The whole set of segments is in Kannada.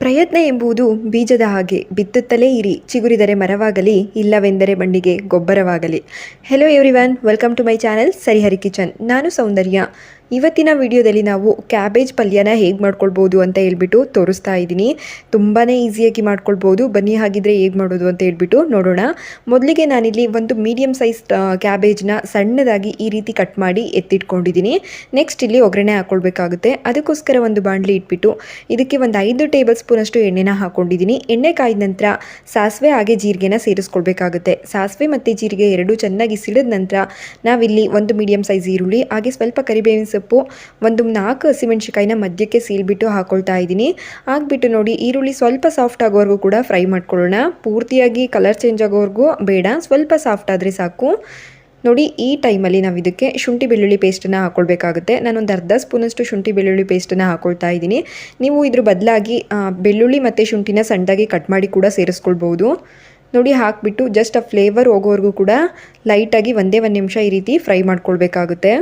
ಪ್ರಯತ್ನ ಎಂಬುದು ಬೀಜದ ಹಾಗೆ ಬಿತ್ತುತ್ತಲೇ ಇರಿ, ಚಿಗುರಿದರೆ ಮರವಾಗಲಿ, ಇಲ್ಲವೆಂದರೆ ಬಂಡಿಗೆ ಗೊಬ್ಬರವಾಗಲಿ. Hello everyone, welcome to my channel Sarihari kitchen. ನಾನು ಸೌಂದರ್ಯ. ಇವತ್ತಿನ ವಿಡಿಯೋದಲ್ಲಿ ನಾವು ಕ್ಯಾಬೇಜ್ ಪಲ್ಯನ ಹೇಗೆ ಮಾಡ್ಕೊಳ್ಬೋದು ಅಂತ ಹೇಳ್ಬಿಟ್ಟು ತೋರಿಸ್ತಾ ಇದ್ದೀನಿ. ತುಂಬಾ ಈಸಿಯಾಗಿ ಮಾಡ್ಕೊಳ್ಬೋದು. ಬನ್ನಿ ಹಾಗಿದ್ರೆ ಹೇಗೆ ಮಾಡೋದು ಅಂತ ಹೇಳ್ಬಿಟ್ಟು ನೋಡೋಣ. ಮೊದಲಿಗೆ ನಾನಿಲ್ಲಿ ಒಂದು ಮೀಡಿಯಮ್ ಸೈಜ್ ಕ್ಯಾಬೇಜ್ನ ಸಣ್ಣದಾಗಿ ಈ ರೀತಿ ಕಟ್ ಮಾಡಿ ಎತ್ತಿಟ್ಕೊಂಡಿದ್ದೀನಿ. ನೆಕ್ಸ್ಟ್ ಇಲ್ಲಿ ಒಗ್ಗರಣೆ ಹಾಕ್ಕೊಳ್ಬೇಕಾಗುತ್ತೆ. ಅದಕ್ಕೋಸ್ಕರ ಒಂದು ಬಾಣಲಿ ಇಟ್ಬಿಟ್ಟು ಇದಕ್ಕೆ ಒಂದು 5 ಟೇಬಲ್ ಸ್ಪೂನ್ ಅಷ್ಟು ಎಣ್ಣೆನ ಹಾಕ್ಕೊಂಡಿದ್ದೀನಿ. ಎಣ್ಣೆ ಕಾಯ್ದ ನಂತರ ಸಾಸಿವೆ ಹಾಗೆ ಜೀರಿಗೆನ ಸೇರಿಸ್ಕೊಳ್ಬೇಕಾಗುತ್ತೆ. ಸಾಸಿವೆ ಮತ್ತು ಜೀರಿಗೆ ಎರಡೂ ಚೆನ್ನಾಗಿ ಸಿಡಿದ ನಂತರ ನಾವಿಲ್ಲಿ ಒಂದು ಮೀಡಿಯಮ್ ಸೈಜ್ ಈರುಳ್ಳಿ ಹಾಗೆ ಸ್ವಲ್ಪ ಕರಿಬೇವಿನ ಸೊಪ್ಪು, ಒಂದು 4 ಹಸಿಮೆಣಸಿಕಾಯಿನ ಮಧ್ಯಕ್ಕೆ ಸೀಳ್ಬಿಟ್ಟು ಹಾಕ್ಕೊಳ್ತಾ ಇದ್ದೀನಿ. ಹಾಕ್ಬಿಟ್ಟು ನೋಡಿ, ಈರುಳ್ಳಿ ಸ್ವಲ್ಪ ಸಾಫ್ಟ್ ಆಗೋವರೆಗೂ ಕೂಡ ಫ್ರೈ ಮಾಡ್ಕೊಳ್ಳೋಣ. ಪೂರ್ತಿಯಾಗಿ ಕಲರ್ ಚೇಂಜ್ ಆಗೋವರೆಗೂ ಬೇಡ, ಸ್ವಲ್ಪ ಸಾಫ್ಟ್ ಆದರೆ ಸಾಕು. ನೋಡಿ, ಈ ಟೈಮಲ್ಲಿ ನಾವು ಇದಕ್ಕೆ ಶುಂಠಿ ಬೆಳ್ಳುಳ್ಳಿ ಪೇಸ್ಟನ್ನು ಹಾಕ್ಕೊಳ್ಬೇಕಾಗುತ್ತೆ. ನಾನೊಂದು ಅರ್ಧ ಸ್ಪೂನಷ್ಟು ಶುಂಠಿ ಬೆಳ್ಳುಳ್ಳಿ ಪೇಸ್ಟನ್ನು ಹಾಕ್ಕೊಳ್ತಾ ಇದ್ದೀನಿ. ನೀವು ಇದ್ರ ಬದಲಾಗಿ ಬೆಳ್ಳುಳ್ಳಿ ಮತ್ತು ಶುಂಠಿನ ಸಣ್ಣದಾಗಿ ಕಟ್ ಮಾಡಿ ಕೂಡ ಸೇರಿಸ್ಕೊಳ್ಬೋದು. ನೋಡಿ, ಹಾಕಿಬಿಟ್ಟು ಜಸ್ಟ್ ಆ ಫ್ಲೇವರ್ ಹೋಗೋವರೆಗೂ ಕೂಡ ಲೈಟಾಗಿ ಒಂದೇ 1 ನಿಮಿಷ ಈ ರೀತಿ ಫ್ರೈ ಮಾಡ್ಕೊಳ್ಬೇಕಾಗುತ್ತೆ.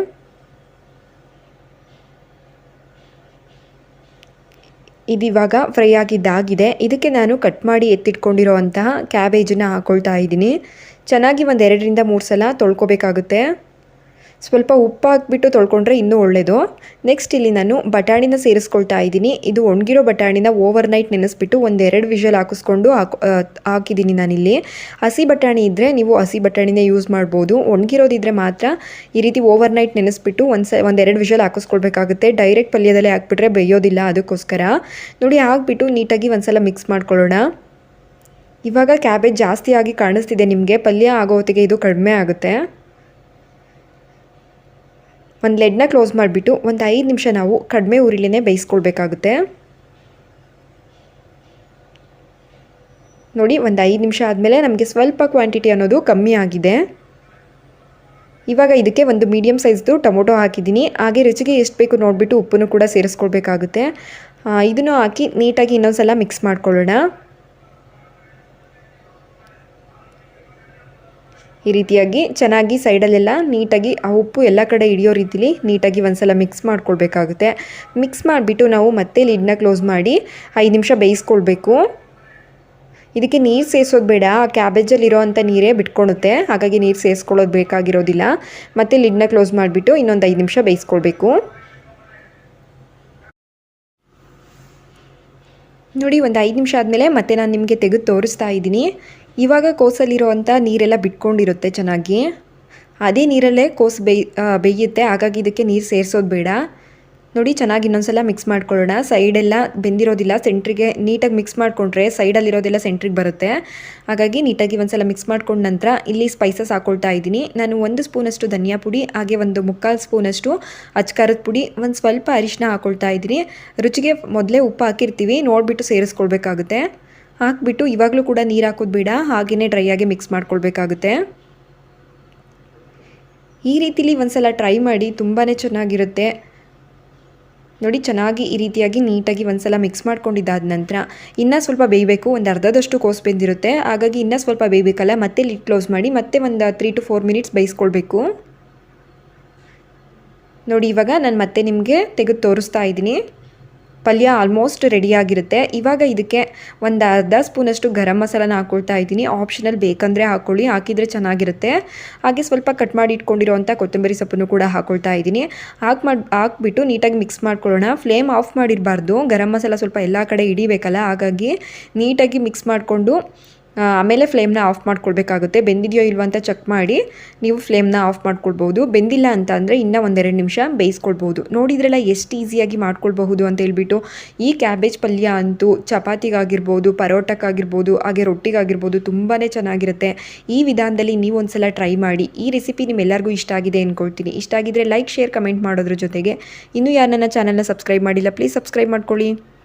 ಇದಿವಾಗ ಫ್ರೈ ಆಗಿದ್ದಾಗಿದೆ. ಇದಕ್ಕೆ ನಾನು ಕಟ್ ಮಾಡಿ ಎತ್ತಿಟ್ಕೊಂಡಿರೋ ಅಂತಹ ಕ್ಯಾಬೇಜನ್ನು ಹಾಕ್ಕೊಳ್ತಾ ಇದ್ದೀನಿ. ಚೆನ್ನಾಗಿ ಒಂದು 2 ರಿಂದ 3 ಸಲ ತೊಳ್ಕೊಬೇಕಾಗುತ್ತೆ. ಸ್ವಲ್ಪ ಉಪ್ಪು ಹಾಕ್ಬಿಟ್ಟು ತೊಳ್ಕೊಂಡ್ರೆ ಇನ್ನೂ ಒಳ್ಳೆಯದು. ನೆಕ್ಸ್ಟ್ ಇಲ್ಲಿ ನಾನು ಬಟಾಣಿನ ಸೇರಿಸ್ಕೊಳ್ತಾ ಇದ್ದೀನಿ. ಇದು ಒಣಗಿರೋ ಬಟಾಣಿನ ಓವರ್ ನೈಟ್ ನೆನೆಸ್ಬಿಟ್ಟು 1-2 ವಿಷಲ್ ಹಾಕಿಸ್ಕೊಂಡು ಹಾಕಿದ್ದೀನಿ ನಾನಿಲ್ಲಿ. ಹಸಿ ಬಟಾಣಿ ಇದ್ದರೆ ನೀವು ಹಸಿ ಬಟಾಣಿನೇ ಯೂಸ್ ಮಾಡ್ಬೋದು. ಒಣಗಿರೋದಿದ್ರೆ ಮಾತ್ರ ಈ ರೀತಿ ಓವರ್ ನೈಟ್ ನೆನೆಸ್ಬಿಟ್ಟು 1-2 ವಿಷಲ್ ಹಾಕಿಸ್ಕೊಳ್ಬೇಕಾಗುತ್ತೆ. ಡೈರೆಕ್ಟ್ ಪಲ್ಯದಲ್ಲೇ ಹಾಕ್ಬಿಟ್ರೆ ಬೇಯೋದಿಲ್ಲ, ಅದಕ್ಕೋಸ್ಕರ. ನೋಡಿ, ಹಾಕ್ಬಿಟ್ಟು ನೀಟಾಗಿ ಒಂದ್ಸಲ ಮಿಕ್ಸ್ ಮಾಡ್ಕೊಳ್ಳೋಣ. ಇವಾಗ ಕ್ಯಾಬೇಜ್ ಜಾಸ್ತಿ ಆಗಿ ಕಾಣಿಸ್ತಿದೆ ನಿಮಗೆ. ಪಲ್ಯ ಆಗೋ ಹೊತ್ತಿಗೆ ಇದು ಕಡಿಮೆ ಆಗುತ್ತೆ. ಒಂದು ಲೆಡ್ನ ಕ್ಲೋಸ್ ಮಾಡಿಬಿಟ್ಟು ಒಂದು 5 ನಿಮಿಷ ನಾವು ಕಡಿಮೆ ಉರಿಲಿನೇ ಬೇಯಿಸ್ಕೊಳ್ಬೇಕಾಗುತ್ತೆ. ನೋಡಿ, ಒಂದು 5 ನಿಮಿಷ ಆದಮೇಲೆ ನಮಗೆ ಸ್ವಲ್ಪ ಕ್ವಾಂಟಿಟಿ ಅನ್ನೋದು ಕಮ್ಮಿ ಆಗಿದೆ. ಇವಾಗ ಇದಕ್ಕೆ ಒಂದು ಮೀಡಿಯಮ್ ಸೈಜ್ದು ಟೊಮೊಟೊ ಹಾಕಿದ್ದೀನಿ. ಹಾಗೆ ರುಚಿಗೆ ಎಷ್ಟು ಬೇಕು ನೋಡಿಬಿಟ್ಟು ಉಪ್ಪನ್ನು ಕೂಡ ಸೇರಿಸ್ಕೊಳ್ಬೇಕಾಗುತ್ತೆ. ಇದನ್ನು ಹಾಕಿ ನೀಟಾಗಿ ಇನ್ನೊಂದು ಸಲ ಮಿಕ್ಸ್ ಮಾಡ್ಕೊಳ್ಳೋಣ. ಈ ರೀತಿಯಾಗಿ ಚೆನ್ನಾಗಿ ಸೈಡಲ್ಲೆಲ್ಲ ನೀಟಾಗಿ ಆ ಉಪ್ಪು ಎಲ್ಲ ಕಡೆ ಹಿಡಿಯೋ ರೀತಿಲಿ ನೀಟಾಗಿ ಒಂದ್ಸಲ ಮಿಕ್ಸ್ ಮಾಡ್ಕೊಳ್ಬೇಕಾಗುತ್ತೆ. ಮಿಕ್ಸ್ ಮಾಡಿಬಿಟ್ಟು ನಾವು ಮತ್ತೆ ಲಿಡ್ನ ಕ್ಲೋಸ್ ಮಾಡಿ 5 ನಿಮಿಷ ಬೇಯಿಸ್ಕೊಳ್ಬೇಕು. ಇದಕ್ಕೆ ನೀರು ಸೇರಿಸೋದು ಬೇಡ, ಕ್ಯಾಬೇಜಲ್ಲಿರೋ ಅಂಥ ನೀರೇ ಬಿಟ್ಕೊಳುತ್ತೆ. ಹಾಗಾಗಿ ನೀರು ಸೇರಿಸ್ಕೊಳ್ಳೋದು ಬೇಕಾಗಿರೋದಿಲ್ಲ. ಮತ್ತೆ ಲಿಡ್ನ ಕ್ಲೋಸ್ ಮಾಡಿಬಿಟ್ಟು ಇನ್ನೊಂದು 5 ನಿಮಿಷ ಬೇಯಿಸ್ಕೊಳ್ಬೇಕು. ನೋಡಿ, ಒಂದು 5 ನಿಮಿಷ ಆದಮೇಲೆ ಮತ್ತೆ ನಾನು ನಿಮಗೆ ತೆಗೆದು ತೋರಿಸ್ತಾ ಇದ್ದೀನಿ. ಇವಾಗ ಕೋಸಲ್ಲಿರೋವಂಥ ನೀರೆಲ್ಲ ಬಿಟ್ಕೊಂಡಿರುತ್ತೆ ಚೆನ್ನಾಗಿ. ಅದೇ ನೀರಲ್ಲೇ ಕೋಸು ಬೇಯುತ್ತೆ. ಹಾಗಾಗಿ ಇದಕ್ಕೆ ನೀರು ಸೇರಿಸೋದು ಬೇಡ. ನೋಡಿ, ಚೆನ್ನಾಗಿ ಇನ್ನೊಂದ್ಸಲ ಮಿಕ್ಸ್ ಮಾಡ್ಕೊಳ್ಳೋಣ. ಸೈಡೆಲ್ಲ ಬೆಂದಿರೋದಿಲ್ಲ, ಸೆಂಟ್ರಿಗೆ ನೀಟಾಗಿ ಮಿಕ್ಸ್ ಮಾಡಿಕೊಂಡ್ರೆ ಸೈಡಲ್ಲಿರೋದೆಲ್ಲ ಸೆಂಟ್ರಿಗೆ ಬರುತ್ತೆ. ಹಾಗಾಗಿ ನೀಟಾಗಿ ಒಂದ್ಸಲ ಮಿಕ್ಸ್ ಮಾಡ್ಕೊಂಡ ನಂತರ ಇಲ್ಲಿ ಸ್ಪೈಸಸ್ ಹಾಕ್ಕೊಳ್ತಾ ಇದ್ದೀನಿ. ನಾನು 1 ಸ್ಪೂನಷ್ಟು ಧನಿಯಾ ಪುಡಿ ಹಾಗೆ 1/4 ಸ್ಪೂನಷ್ಟು ಅಚ್ಕಾರದ ಪುಡಿ, ಒಂದು ಸ್ವಲ್ಪ ಅರಿಶಿನ ಹಾಕ್ಕೊಳ್ತಾ ಇದ್ದೀನಿ. ರುಚಿಗೆ ಮೊದಲೇ ಉಪ್ಪು ಹಾಕಿರ್ತೀವಿ, ನೋಡಿಬಿಟ್ಟು ಸೇರಿಸ್ಕೊಳ್ಬೇಕಾಗುತ್ತೆ. ಹಾಕ್ಬಿಟ್ಟು ಇವಾಗಲೂ ಕೂಡ ನೀರು ಹಾಕೋದು ಬೇಡ, ಹಾಗೆಯೇ ಡ್ರೈ ಆಗಿ ಮಿಕ್ಸ್ ಮಾಡ್ಕೊಳ್ಬೇಕಾಗುತ್ತೆ. ಈ ರೀತಿಲಿ ಒಂದ್ಸಲ ಟ್ರೈ ಮಾಡಿ, ತುಂಬಾ ಚೆನ್ನಾಗಿರುತ್ತೆ. ನೋಡಿ, ಚೆನ್ನಾಗಿ ಈ ರೀತಿಯಾಗಿ ನೀಟಾಗಿ ಒಂದ್ಸಲ ಮಿಕ್ಸ್ ಮಾಡ್ಕೊಂಡಿದ್ದಾದ ನಂತರ ಇನ್ನೂ ಸ್ವಲ್ಪ ಬೇಯಬೇಕು. ಒಂದು ಅರ್ಧದಷ್ಟು ಕೋಸು ಬೆಂದಿರುತ್ತೆ, ಹಾಗಾಗಿ ಇನ್ನೂ ಸ್ವಲ್ಪ ಬೇಯಬೇಕಲ್ಲ. ಮತ್ತೆ ಲಿಡ್ ಕ್ಲೋಸ್ ಮಾಡಿ ಮತ್ತೆ ಒಂದು 3 to 4 ಮಿನಿಟ್ಸ್ ಬೇಯಿಸ್ಕೊಳ್ಬೇಕು. ನೋಡಿ, ಇವಾಗ ನಾನು ಮತ್ತೆ ನಿಮಗೆ ತೆಗೆದು ತೋರಿಸ್ತಾ ಇದ್ದೀನಿ. ಪಲ್ಯ ಆಲ್ಮೋಸ್ಟ್ ರೆಡಿಯಾಗಿರುತ್ತೆ. ಇವಾಗ ಇದಕ್ಕೆ ಒಂದು ಅರ್ಧ ಸ್ಪೂನಷ್ಟು ಗರಂ ಮಸಾಲಾನ ಹಾಕ್ಕೊಳ್ತಾ ಇದ್ದೀನಿ. ಆಪ್ಷನಲ್, ಬೇಕಂದರೆ ಹಾಕ್ಕೊಳ್ಳಿ, ಹಾಕಿದರೆ ಹಾಗೆ ಸ್ವಲ್ಪ ಕಟ್ ಮಾಡಿ ಇಟ್ಕೊಂಡಿರೋವಂಥ ಕೊತ್ತಂಬರಿ ಸೊಪ್ಪನ್ನು ಕೂಡ ಹಾಕ್ಕೊಳ್ತಾ ಇದ್ದೀನಿ. ಹಾಕ್ಬಿಟ್ಟು ನೀಟಾಗಿ ಮಿಕ್ಸ್ ಮಾಡ್ಕೊಳ್ಳೋಣ. ಫ್ಲೇಮ್ ಆಫ್ ಮಾಡಿರಬಾರ್ದು, ಗರಂ ಮಸಾಲ ಸ್ವಲ್ಪ ಎಲ್ಲ ಕಡೆ ಹಿಡಿಬೇಕಲ್ಲ. ಹಾಗಾಗಿ ನೀಟಾಗಿ ಮಿಕ್ಸ್ ಮಾಡಿಕೊಂಡು ಆಮೇಲೆ ಫ್ಲೇಮ್ನ ಆಫ್ ಮಾಡ್ಕೊಳ್ಬೇಕಾಗುತ್ತೆ. ಬೆಂದಿದೆಯೋ ಇಲ್ವೋ ಅಂತ ಚೆಕ್ ಮಾಡಿ ನೀವು ಫ್ಲೇಮ್ನ ಆಫ್ ಮಾಡ್ಕೊಳ್ಬೋದು. ಬೆಂದಿಲ್ಲ ಅಂತ ಅಂದರೆ ಇನ್ನೂ 1-2 ನಿಮಿಷ ಬೇಯಿಸ್ಕೊಳ್ಬೋದು. ನೋಡಿದ್ರೆಲ್ಲ ಎಷ್ಟು ಈಸಿಯಾಗಿ ಮಾಡ್ಕೊಳ್ಬಹುದು ಅಂತ ಹೇಳ್ಬಿಟ್ಟು. ಈ ಕ್ಯಾಬೇಜ್ ಪಲ್ಯ ಅಂತೂ ಚಪಾತಿಗಾಗಿರ್ಬೋದು, ಪರೋಟಕ್ಕಾಗಿರ್ಬೋದು, ಹಾಗೆ ರೊಟ್ಟಿಗಾಗಿರ್ಬೋದು ತುಂಬಾ ಚೆನ್ನಾಗಿರುತ್ತೆ. ಈ ವಿಧಾನದಲ್ಲಿ ನೀವು ಒಂದ್ಸಲ ಟ್ರೈ ಮಾಡಿ. ಈ ರೆಸಿಪಿ ನಿಮ್ಮೆಲ್ಲರಿಗೂ ಇಷ್ಟ ಆಗಿದೆ ಅಂದ್ಕೊಳ್ತೀನಿ. ಇಷ್ಟ ಆಗಿದ್ರೆ ಲೈಕ್, ಶೇರ್, ಕಮೆಂಟ್ ಮಾಡೋದ್ರ ಜೊತೆಗೆ ಇನ್ನೂ ಯಾರು ನನ್ನ ಚಾನಲ್ನ ಸಬ್ಸ್ಕ್ರೈಬ್ ಮಾಡಿಲ್ಲ, ಪ್ಲೀಸ್ ಸಬ್ಸ್ಕ್ರೈಬ್ ಮಾಡ್ಕೊಳ್ಳಿ.